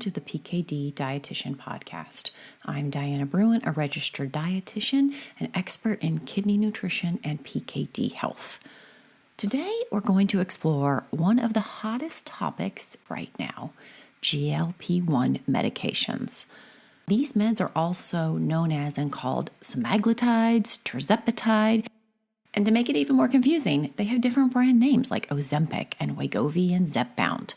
to the PKD Dietitian Podcast. I'm Diana Bruin, a registered dietitian and expert in kidney nutrition and PKD health. Today, we're going to explore one of the hottest topics right now, GLP-1 medications. These meds are also known as and called semaglutides, tirzepatide, and to make it even more confusing, they have different brand names like Ozempic and Wegovy and Zepbound.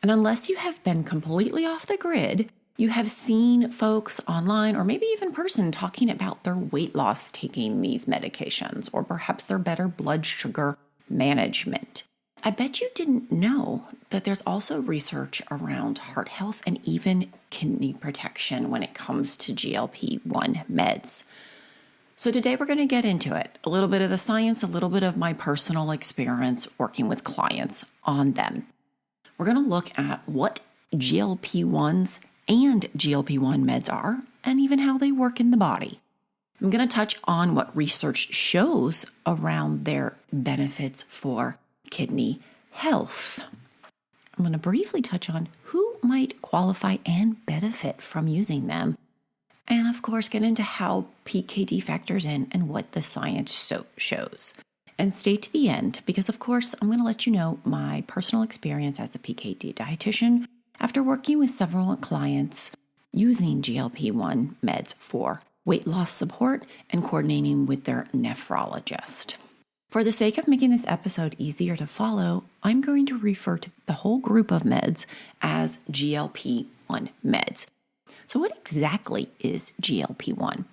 And unless you have been completely off the grid, you have seen folks online or maybe even in person talking about their weight loss taking these medications or perhaps their better blood sugar management. I bet you didn't know that there's also research around heart health and even kidney protection when it comes to GLP-1 meds. So today we're going to get into it, a little bit of the science, a little bit of my personal experience working with clients on them. We're going to look at what GLP-1s and GLP-1 meds are and even how they work in the body. I'm going to touch on what research shows around their benefits for kidney health. I'm going to briefly touch on who might qualify and benefit from using them. And of course, get into how PKD factors in and what the science shows. And stay to the end because, of course, I'm going to let you know my personal experience as a PKD dietitian after working with several clients using GLP-1 meds for weight loss support and coordinating with their nephrologist. For the sake of making this episode easier to follow, I'm going to refer to the whole group of meds as GLP-1 meds. So what exactly is GLP-1?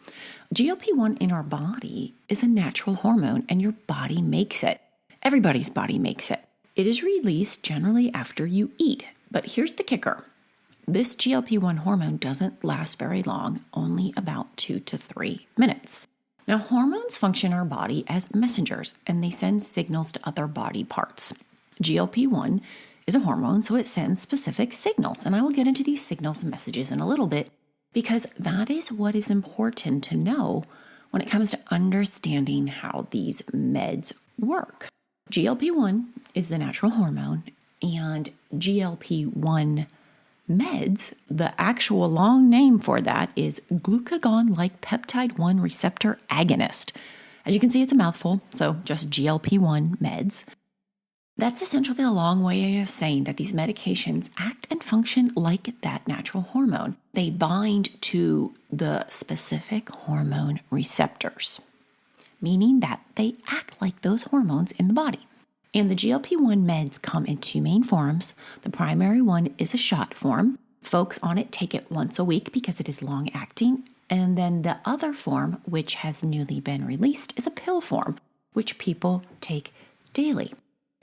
GLP-1 in our body is a natural hormone and your body makes it. Everybody's body makes it. It is released generally after you eat. But here's the kicker. This GLP-1 hormone doesn't last very long, only about 2 to 3 minutes. Now, hormones function in our body as messengers and they send signals to other body parts. GLP-1 is a hormone, so it sends specific signals. And I will get into these signals and messages in a little bit because that is what is important to know when it comes to understanding how these meds work. GLP-1 is the natural hormone, and GLP-1 meds, the actual long name for that is glucagon-like peptide 1 receptor agonist. As you can see, it's a mouthful, so just GLP-1 meds. That's essentially a long way of saying that these medications act and function like that natural hormone. They bind to the specific hormone receptors, meaning that they act like those hormones in the body. And the GLP-1 meds come in 2 main forms. The primary one is a shot form. Folks on it take it once a week because it is long-acting. And then the other form, which has newly been released, is a pill form, which people take daily.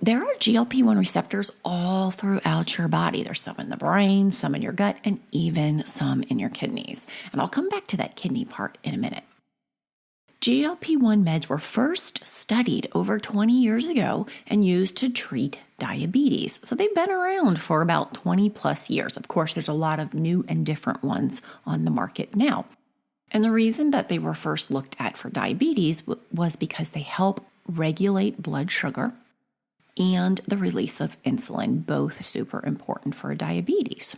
There are GLP-1 receptors all throughout your body. There's some in the brain, some in your gut, and even some in your kidneys. And I'll come back to that kidney part in a minute. GLP-1 meds were first studied over 20 years ago and used to treat diabetes. So they've been around for about 20 plus years. Of course, there's a lot of new and different ones on the market now. And the reason that they were first looked at for diabetes was because they help regulate blood sugar and the release of insulin, both super important for diabetes.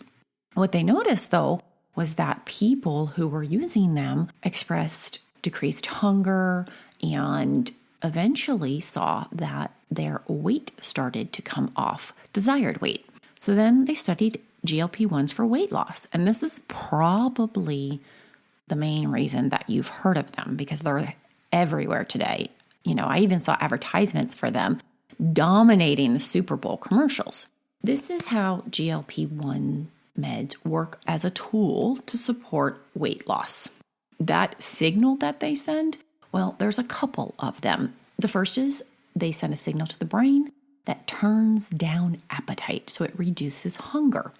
What they noticed, though, was that people who were using them expressed decreased hunger and eventually saw that their weight started to come off desired weight. So then they studied GLP-1s for weight loss. And this is probably the main reason that you've heard of them because they're everywhere today. You know, I even saw advertisements for them dominating the Super Bowl commercials. This is how GLP-1 meds work as a tool to support weight loss. That signal that they send, well, there's a couple of them. The first is they send a signal to the brain that turns down appetite, so it reduces hunger.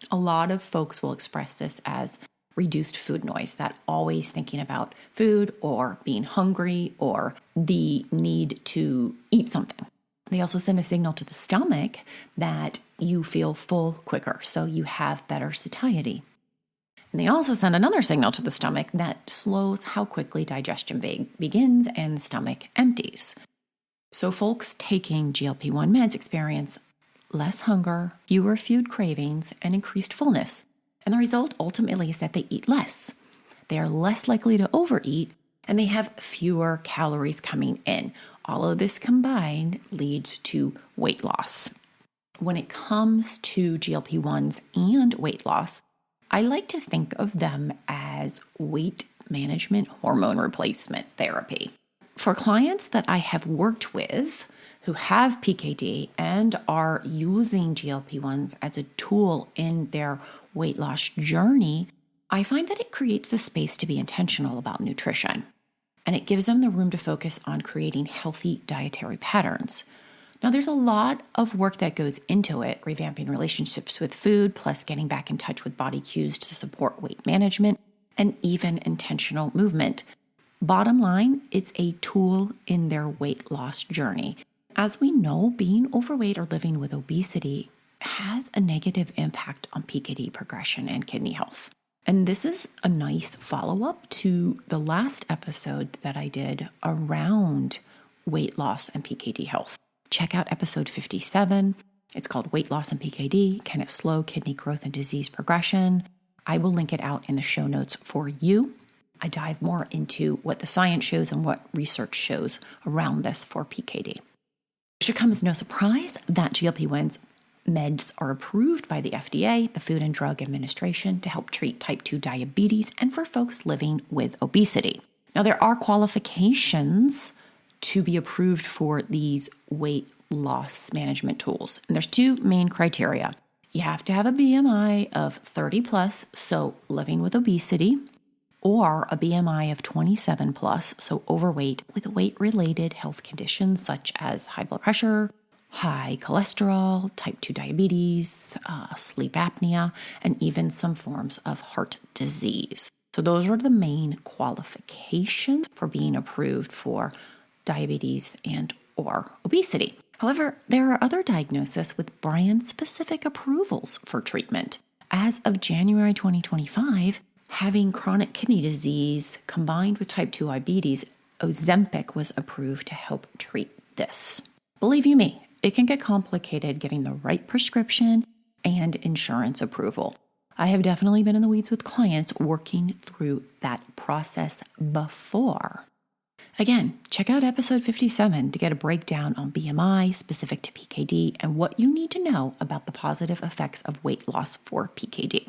A lot of folks will express this as reduced food noise, that always thinking about food or being hungry or the need to eat something. They also send a signal to the stomach that you feel full quicker, so you have better satiety. And they also send another signal to the stomach that slows how quickly digestion begins and the stomach empties. So folks taking GLP-1 meds experience less hunger, fewer food cravings, and increased fullness. And the result ultimately is that they eat less. They are less likely to overeat, and they have fewer calories coming in. All of this combined leads to weight loss. When it comes to GLP-1s and weight loss, I like to think of them as weight management hormone replacement therapy. For clients that I have worked with who have PKD and are using GLP-1s as a tool in their weight loss journey, I find that it creates the space to be intentional about nutrition, and it gives them the room to focus on creating healthy dietary patterns. Now, there's a lot of work that goes into it, revamping relationships with food, plus getting back in touch with body cues to support weight management, and even intentional movement. Bottom line, it's a tool in their weight loss journey. As we know, being overweight or living with obesity has a negative impact on PKD progression and kidney health. And this is a nice follow-up to the last episode that I did around weight loss and PKD health. Check out episode 57. It's called Weight Loss and PKD. Can it slow kidney growth and disease progression? I will link it out in the show notes for you. I dive more into what the science shows and what research shows around this for PKD. It should come as no surprise that GLP-1 meds are approved by the FDA, the Food and Drug Administration, to help treat type 2 diabetes and for folks living with obesity. Now, there are qualifications to be approved for these weight loss management tools. And there's two main criteria. You have to have a BMI of 30 plus, so living with obesity, or a BMI of 27 plus, so overweight with weight-related health conditions such as high blood pressure, high cholesterol, type 2 diabetes, sleep apnea, and even some forms of heart disease. So those are the main qualifications for being approved for diabetes and or obesity. However, there are other diagnoses with brand-specific approvals for treatment. As of January 2025, having chronic kidney disease combined with type 2 diabetes, Ozempic was approved to help treat this. Believe you me, it can get complicated getting the right prescription and insurance approval. I have definitely been in the weeds with clients working through that process before. Again, check out episode 57 to get a breakdown on BMI specific to PKD and what you need to know about the positive effects of weight loss for PKD.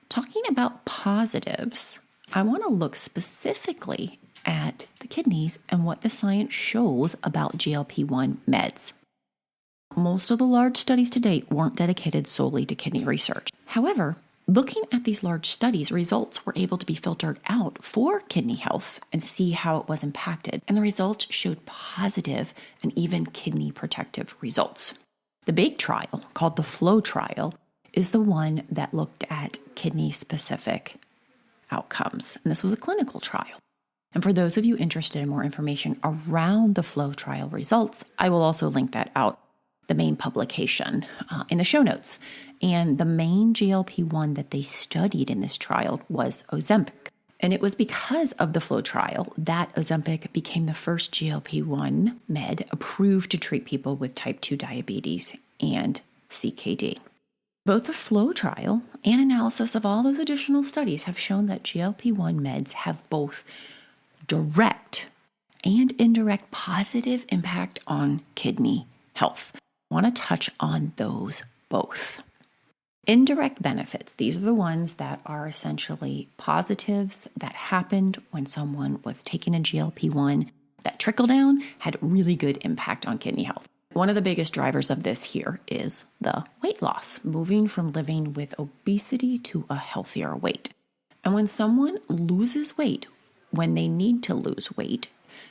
Talking about positives, I want to look specifically at the kidneys and what the science shows about GLP-1 meds. Most of the large studies to date weren't dedicated solely to kidney research. However, looking at these large studies, results were able to be filtered out for kidney health and see how it was impacted. And the results showed positive and even kidney protective results. The big trial, called the FLOW trial, is the one that looked at kidney-specific outcomes. And this was a clinical trial. And for those of you interested in more information around the FLOW trial results, I will also link that out, the main publication, in the show notes. And the main GLP-1 that they studied in this trial was Ozempic. And it was because of the FLOW trial that Ozempic became the first GLP-1 med approved to treat people with type 2 diabetes and CKD. Both the FLOW trial and analysis of all those additional studies have shown that GLP-1 meds have both direct and indirect positive impact on kidney health. I want to touch on those both. Indirect benefits, these are the ones that are essentially positives that happened when someone was taking a GLP-1 that trickle down had really good impact on kidney health. One of the biggest drivers of this here is the weight loss, moving from living with obesity to a healthier weight. And when someone loses weight, when they need to lose weight,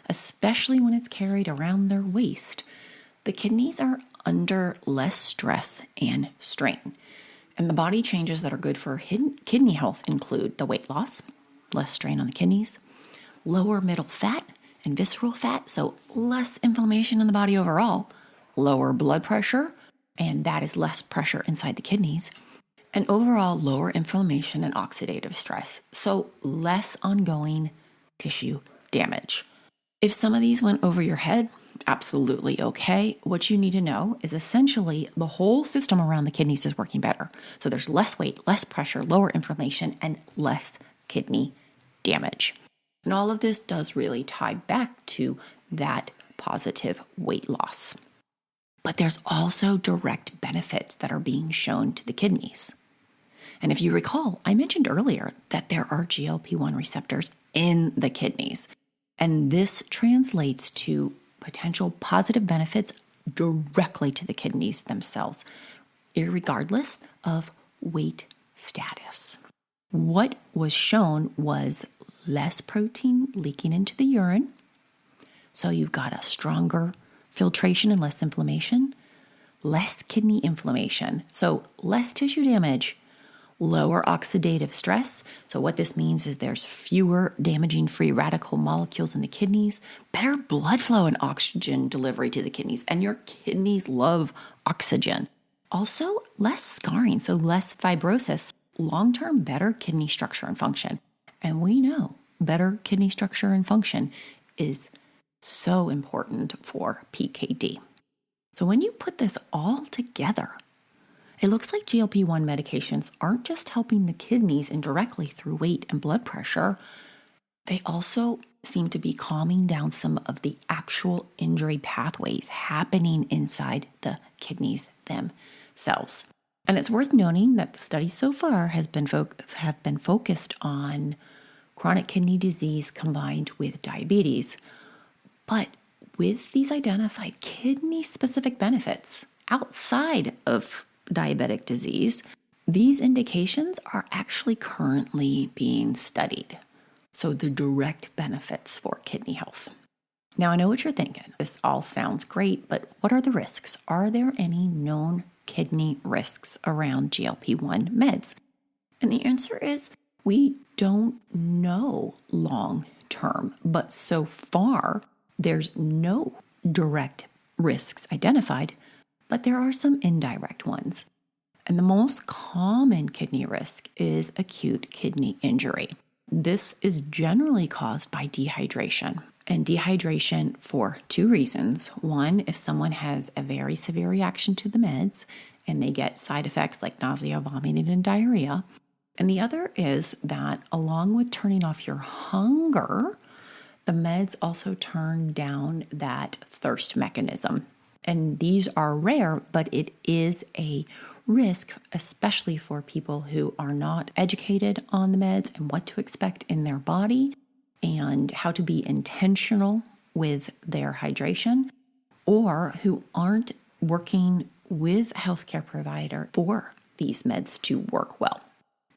especially when it's carried around their waist, the kidneys are under less stress and strain. And the body changes that are good for kidney health include the weight loss, less strain on the kidneys, lower middle fat and visceral fat, so less inflammation in the body overall, lower blood pressure, and that is less pressure inside the kidneys, and overall lower inflammation and oxidative stress, so less ongoing tissue damage. If some of these went over your head, absolutely okay. What you need to know is essentially the whole system around the kidneys is working better. So there's less weight, less pressure, lower inflammation, and less kidney damage. And all of this does really tie back to that positive weight loss. But there's also direct benefits that are being shown to the kidneys. And if you recall, I mentioned earlier that there are GLP-1 receptors in the kidneys. And this translates to potential positive benefits directly to the kidneys themselves, irregardless of weight status. What was shown was less protein leaking into the urine. So you've got a stronger filtration and less inflammation, less kidney inflammation, so less tissue damage, lower oxidative stress. So what this means is there's fewer damaging free radical molecules in the kidneys, better blood flow and oxygen delivery to the kidneys, and your kidneys love oxygen. Also, less scarring, so less fibrosis, long-term better kidney structure and function. And we know better kidney structure and function is so important for PKD. So when you put this all together, it looks like GLP-1 medications aren't just helping the kidneys indirectly through weight and blood pressure. They also seem to be calming down some of the actual injury pathways happening inside the kidneys themselves. And it's worth noting that the studies so far have been focused on chronic kidney disease combined with diabetes. But with these identified kidney-specific benefits outside of diabetic disease, these indications are actually currently being studied. So the direct benefits for kidney health. Now, I know what you're thinking. This all sounds great, but what are the risks? Are there any known kidney risks around GLP-1 meds? And the answer is we don't know long term, but so far there's no direct risks identified, but there are some indirect ones. And the most common kidney risk is acute kidney injury. This is generally caused by dehydration. And dehydration for two reasons. One, if someone has a very severe reaction to the meds and they get side effects like nausea, vomiting, and diarrhea. And the other is that along with turning off your hunger, the meds also turn down that thirst mechanism. And these are rare, but it is a risk, especially for people who are not educated on the meds and what to expect in their body and how to be intentional with their hydration, or who aren't working with a healthcare provider for these meds to work well.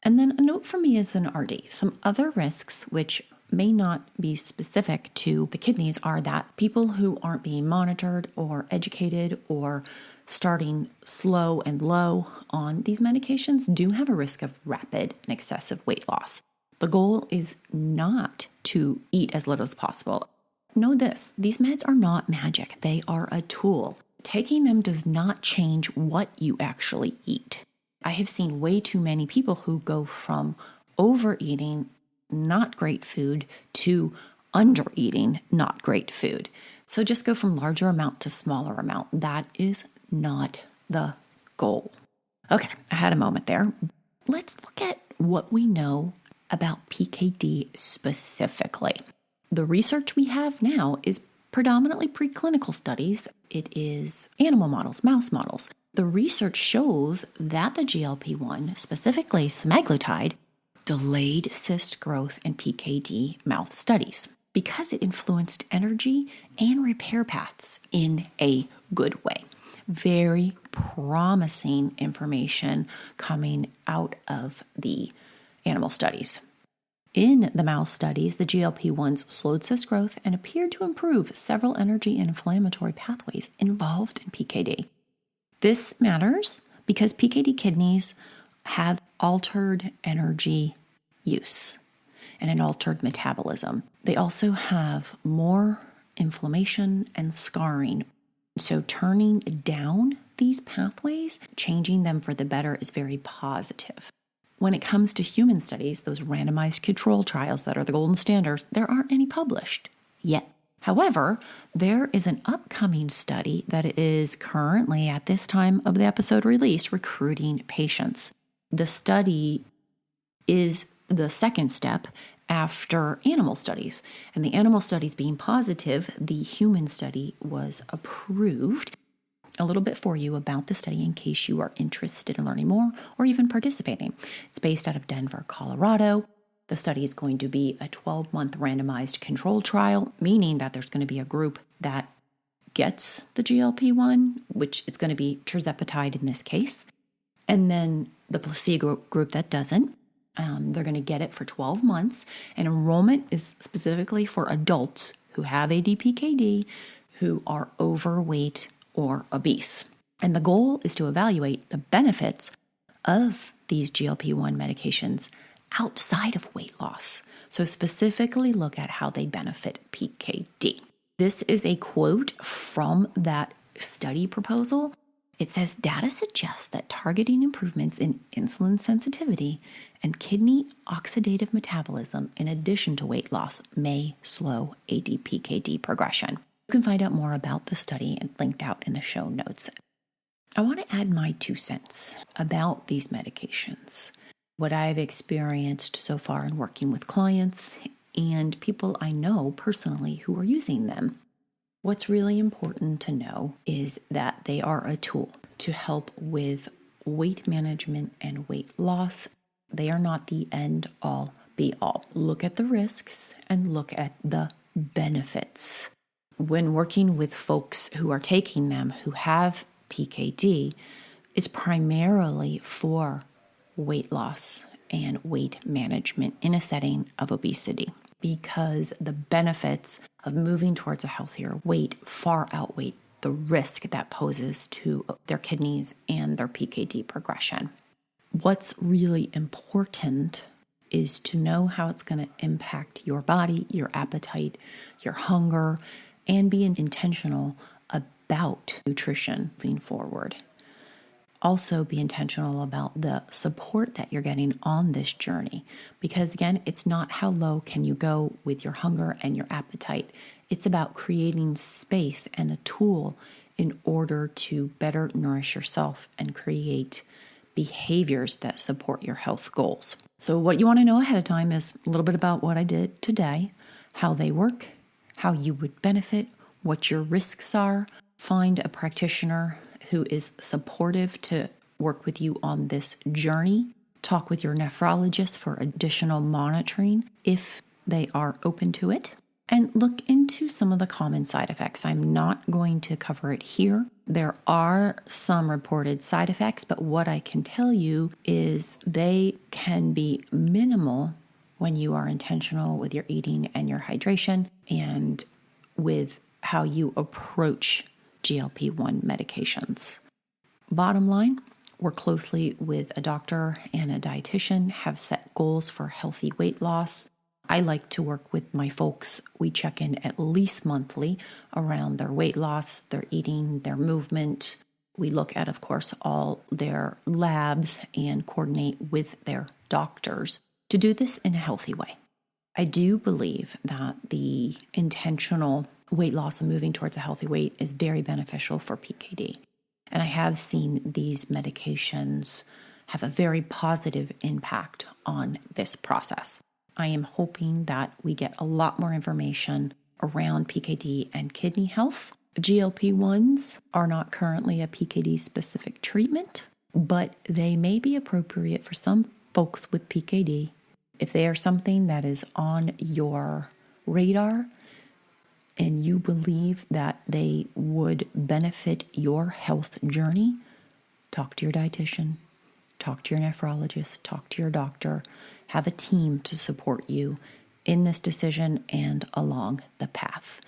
And then a note from me as an RD, some other risks which may not be specific to the kidneys are that people who aren't being monitored or educated or starting slow and low on these medications do have a risk of rapid and excessive weight loss. The goal is not to eat as little as possible. Know this, these meds are not magic. They are a tool. Taking them does not change what you actually eat. I have seen way too many people who go from overeating not great food to undereating not great food. So just go from larger amount to smaller amount. That is not the goal. Okay, I had a moment there. Let's look at what we know about PKD specifically. The research we have now is predominantly preclinical studies. It is animal models, mouse models. The research shows that the GLP-1, specifically semaglutide, delayed cyst growth in PKD mouse studies because it influenced energy and repair paths in a good way. Very promising information coming out of the animal studies. In the mouse studies, the GLP-1s slowed cyst growth and appeared to improve several energy and inflammatory pathways involved in PKD. This matters because PKD kidneys have altered energy use and an altered metabolism. They also have more inflammation and scarring. So turning down these pathways, changing them for the better is very positive. When it comes to human studies, those randomized control trials that are the golden standards, there aren't any published yet. However, there is an upcoming study that is currently, at this time of the episode release, recruiting patients. The study is the second step after animal studies. And the animal studies being positive, the human study was approved. A little bit for you about the study in case you are interested in learning more or even participating. It's based out of Denver, Colorado. The study is going to be a 12-month randomized control trial, meaning that there's going to be a group that gets the GLP-1, which it's going to be tirzepatide in this case, and then the placebo group that doesn't. They're going to get it for 12 months, and enrollment is specifically for adults who have ADPKD, who are overweight or obese. And the goal is to evaluate the benefits of these GLP-1 medications outside of weight loss. So specifically look at how they benefit PKD. This is a quote from that study proposal. It says, data suggests that targeting improvements in insulin sensitivity and kidney oxidative metabolism in addition to weight loss may slow ADPKD progression. You can find out more about the study and linked out in the show notes. I want to add my 2 cents about these medications, what I've experienced so far in working with clients and people I know personally who are using them. What's really important to know is that they are a tool to help with weight management and weight loss. They are not the end all be all. Look at the risks and look at the benefits. When working with folks who are taking them who have PKD, it's primarily for weight loss and weight management in a setting of obesity, because the benefits of moving towards a healthier weight far outweigh the risk that poses to their kidneys and their PKD progression. What's really important is to know how it's going to impact your body, your appetite, your hunger, and be intentional about nutrition moving forward. Also be intentional about the support that you're getting on this journey, because again, it's not how low can you go with your hunger and your appetite. It's about creating space and a tool in order to better nourish yourself and create behaviors that support your health goals. So what you want to know ahead of time is a little bit about what I did today, how they work, how you would benefit, what your risks are. Find a practitioner who is supportive to work with you on this journey. Talk with your nephrologist for additional monitoring if they are open to it. And look into some of the common side effects. I'm not going to cover it here. There are some reported side effects, but what I can tell you is they can be minimal when you are intentional with your eating and your hydration and with how you approach GLP-1 medications. Bottom line, work closely with a doctor and a dietitian, have set goals for healthy weight loss. I like to work with my folks. We check in at least monthly around their weight loss, their eating, their movement. We look at, of course, all their labs and coordinate with their doctors to do this in a healthy way. I do believe that the intentional weight loss and moving towards a healthy weight is very beneficial for PKD. And I have seen these medications have a very positive impact on this process. I am hoping that we get a lot more information around PKD and kidney health. GLP-1s are not currently a PKD-specific treatment, but they may be appropriate for some folks with PKD. If they are something that is on your radar and you believe that they would benefit your health journey, talk to your dietitian, talk to your nephrologist, talk to your doctor, have a team to support you in this decision and along the path.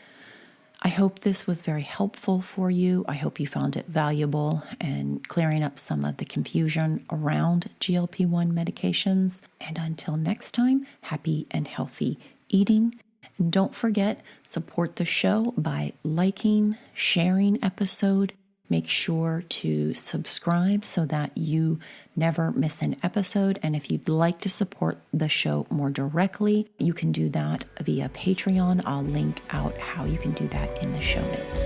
I hope this was very helpful for you. I hope you found it valuable and clearing up some of the confusion around GLP-1 medications. And until next time, happy and healthy eating. And don't forget, support the show by liking, sharing episode, Make sure to subscribe so that you never miss an episode. And if you'd like to support the show more directly, you can do that via Patreon. I'll link out how you can do that in the show notes.